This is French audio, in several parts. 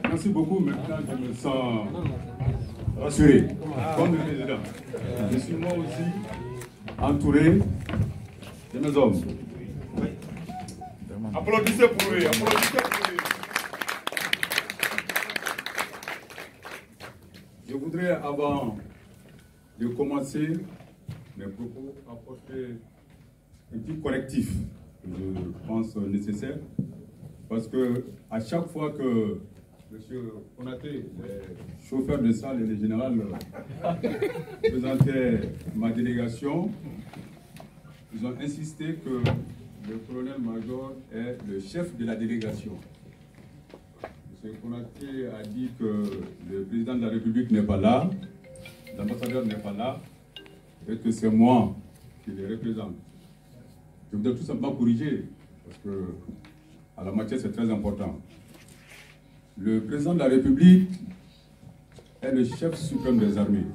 Merci beaucoup. Maintenant, je me sens rassuré. Comme le président, je suis moi aussi entouré de mes hommes. Applaudissez pour lui. Applaudissez pour lui. Je voudrais, avant de commencer mes propos, apporter un petit correctif que je pense nécessaire. Parce que à chaque fois que M. Konaté, les chauffeurs de salle et les générales présentaient ma délégation, ils ont insisté que le colonel-major est le chef de la délégation. M. Konaté a dit que le président de la République n'est pas là, l'ambassadeur n'est pas là, et que c'est moi qui les représente. Je voudrais tout simplement corriger, parce que à la matière c'est très important. Le président de la République est le chef suprême des armées.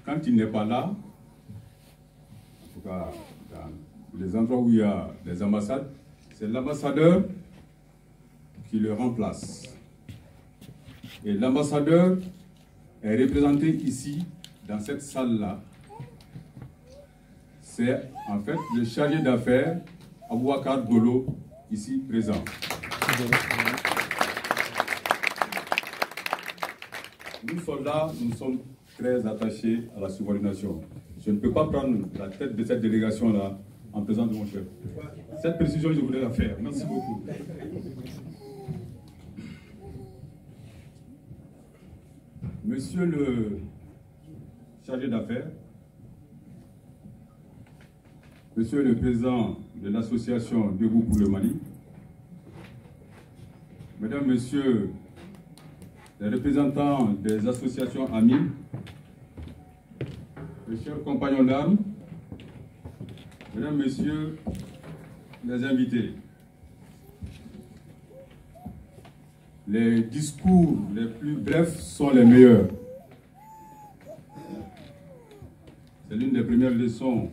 Quand il n'est pas là, en tout cas dans les endroits où il y a des ambassades, c'est l'ambassadeur qui le remplace. Et l'ambassadeur est représenté ici, dans cette salle-là. C'est en fait le chargé d'affaires, Aboubacar Golo, ici présent. Nous, soldats, nous sommes très attachés à la subordination. Je ne peux pas prendre la tête de cette délégation-là en présence de mon chef. Cette précision, je voulais la faire. Merci beaucoup. Monsieur le chargé d'affaires, Monsieur le président de l'association Debout pour le Mali, Mesdames, Messieurs les représentants des associations amies, mes chers compagnons d'armes, Mesdames, Messieurs les invités, les discours les plus brefs sont les meilleurs. C'est l'une des premières leçons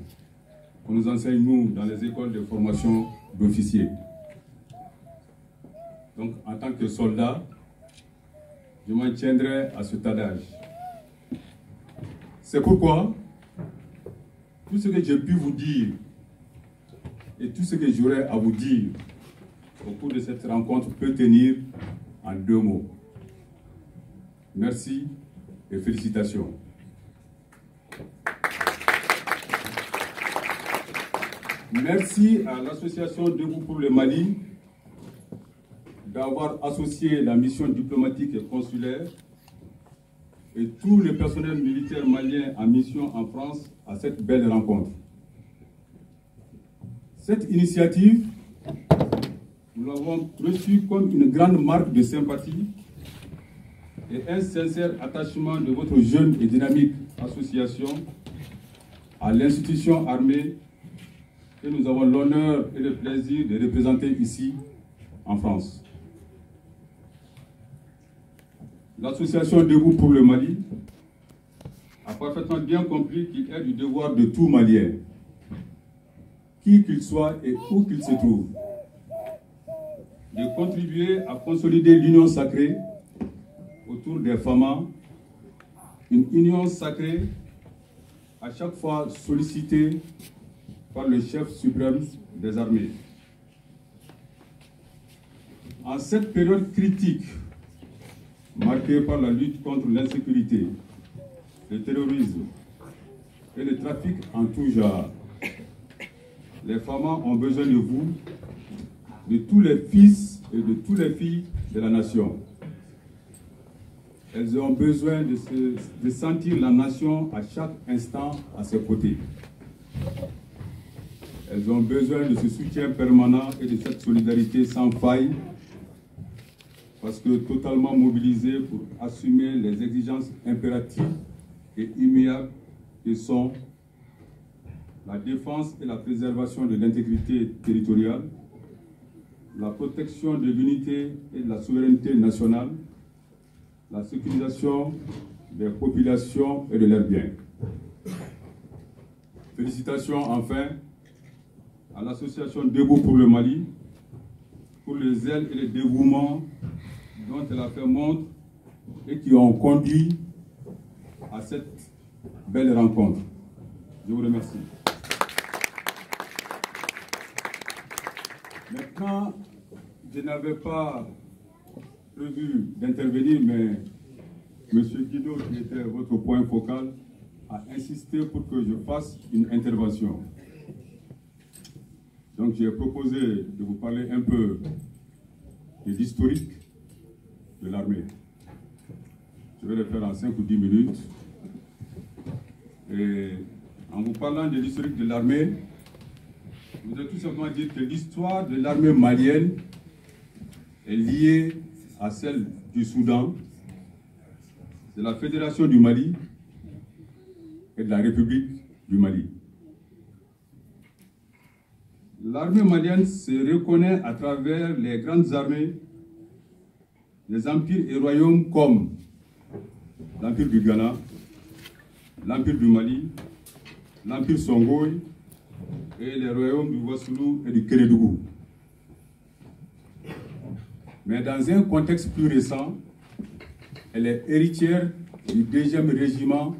qu'on nous enseigne, nous, dans les écoles de formation d'officiers. Donc, en tant que soldat, je m'en tiendrai à cet adage. C'est pourquoi, tout ce que j'ai pu vous dire et tout ce que j'aurai à vous dire au cours de cette rencontre peut tenir en 2 mots. Merci et félicitations. Merci à l'association Debout pour le Mali d'avoir associé la mission diplomatique et consulaire et tout le personnel militaire malien en mission en France à cette belle rencontre. Cette initiative, nous l'avons reçue comme une grande marque de sympathie et un sincère attachement de votre jeune et dynamique association à l'institution armée que nous avons l'honneur et le plaisir de représenter ici en France. L'association Debout pour le Mali a parfaitement bien compris qu'il est du devoir de tout Malien, qui qu'il soit et où qu'il se trouve, de contribuer à consolider l'union sacrée autour des FAMA, une union sacrée à chaque fois sollicitée par le chef suprême des armées. En cette période critique, marquée par la lutte contre l'insécurité, le terrorisme et le trafic en tout genre, les femmes ont besoin de vous, de tous les fils et de toutes les filles de la nation. Elles ont besoin de sentir la nation à chaque instant à ses côtés. Elles ont besoin de ce soutien permanent et de cette solidarité sans faille, parce que totalement mobilisées pour assumer les exigences impératives et immuables que sont la défense et la préservation de l'intégrité territoriale, la protection de l'unité et de la souveraineté nationale, la sécurisation des populations et de leurs biens. Félicitations enfin à l'association Debout pour le Mali pour les ailes et les dévouements dont elle a fait montre et qui ont conduit à cette belle rencontre. Je vous remercie. Maintenant, je n'avais pas prévu d'intervenir, mais M. Guido, qui était votre point focal, a insisté pour que je fasse une intervention. Donc j'ai proposé de vous parler un peu de l'historique de l'armée. Je vais le faire en 5 ou 10 minutes. Et en vous parlant de l'historique de l'armée, je voudrais tout simplement dire que l'histoire de l'armée malienne est liée à celle du Soudan, de la Fédération du Mali et de la République du Mali. L'armée malienne se reconnaît à travers les grandes armées des empires et royaumes comme l'Empire du Ghana, l'Empire du Mali, l'Empire Songhai et les royaumes du Wassoulou et du Kérédougou. Mais dans un contexte plus récent, elle est héritière du 2e régiment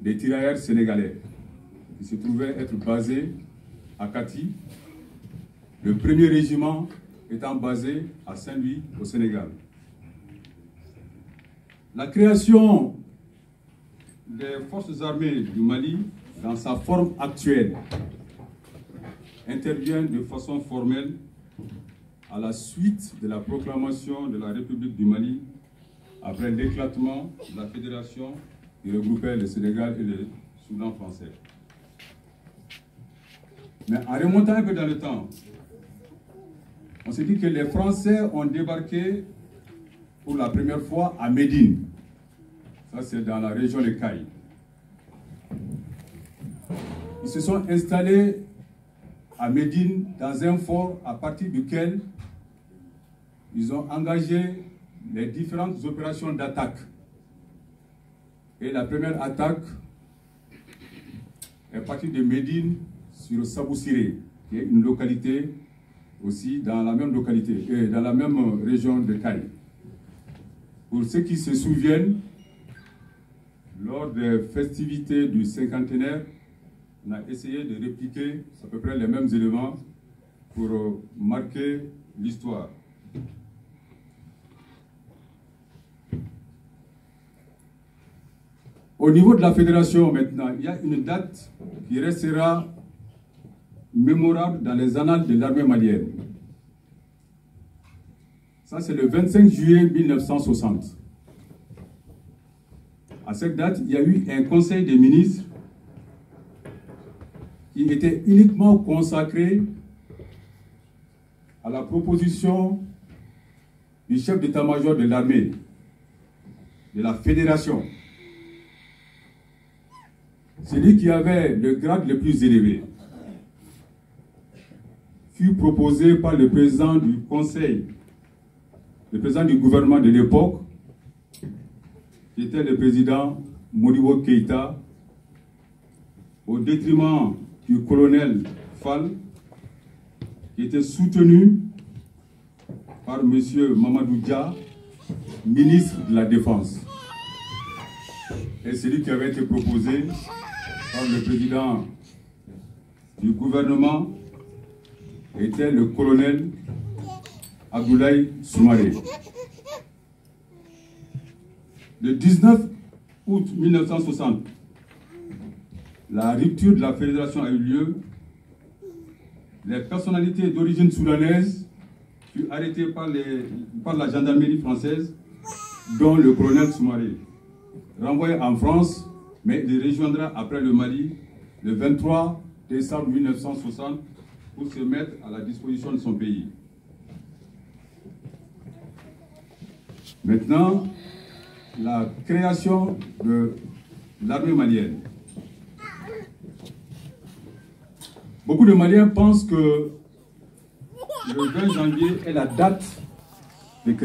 des tirailleurs sénégalais, qui se trouvait être basé à Kati, le 1er régiment étant basé à Saint-Louis au Sénégal. La création des forces armées du Mali, dans sa forme actuelle, intervient de façon formelle à la suite de la proclamation de la République du Mali après l'éclatement de la fédération qui regroupait le Sénégal et le Soudan français. Mais en remontant un peu dans le temps, on s'est dit que les Français ont débarqué pour la première fois à Médine. Ça, c'est dans la région de Caille. Ils se sont installés à Médine dans un fort à partir duquel ils ont engagé les différentes opérations d'attaque. Et la première attaque est partie de Médine sur Saboussiré, qui est une localité aussi dans la même localité, dans la même région de Caille. Pour ceux qui se souviennent, lors des festivités du cinquantenaire, on a essayé de répliquer à peu près les mêmes éléments pour marquer l'histoire. Au niveau de la fédération maintenant, il y a une date qui restera mémorable dans les annales de l'armée malienne. Ça, c'est le 25 juillet 1960. À cette date, il y a eu un conseil des ministres qui était uniquement consacré à la proposition du chef d'état-major de l'armée, de la fédération. Celui qui avait le grade le plus élevé fut proposé par le président du conseil, le président du gouvernement de l'époque, qui était le président Modibo Keïta, au détriment du colonel Fall, qui était soutenu par M. Mamadou Dia, ministre de la Défense. Et celui qui avait été proposé par le président du gouvernement était le colonel Abdoulaye Soumaré. Le 19 août 1960, la rupture de la fédération a eu lieu. Les personnalités d'origine soudanaise furent arrêtées par la gendarmerie française, dont le colonel Soumaré, renvoyé en France, mais il rejoindra après le Mali le 23 décembre 1960 pour se mettre à la disposition de son pays. Maintenant, la création de l'armée malienne. Beaucoup de Maliens pensent que le 20 janvier est la date de création.